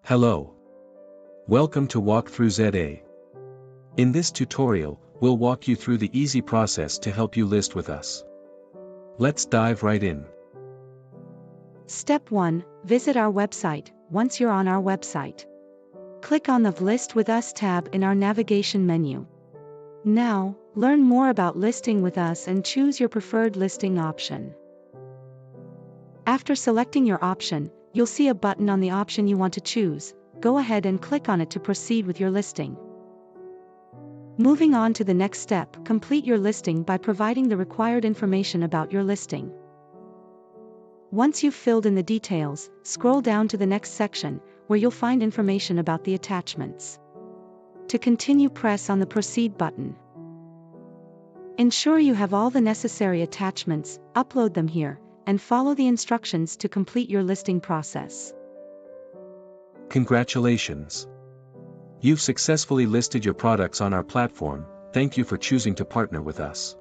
Hello. Welcome to Walkthrough ZA. In this tutorial, we'll walk you through the easy process to help you list with us. Let's dive right in. Step 1. Visit our website. Once you're on our website, click on the List with Us tab in our navigation menu. Now, learn more about listing with us and choose your preferred listing option. After selecting your option, you'll see a button on the option you want to choose. Go ahead and click on it to proceed with your listing. Moving on to the next step, complete your listing by providing the required information about your listing. Once you've filled in the details, scroll down to the next section, where you'll find information about the attachments. To continue, press on the Proceed button. Ensure you have all the necessary attachments, upload them here, and follow the instructions to complete your listing process. Congratulations! You've successfully listed your products on our platform. Thank you for choosing to partner with us.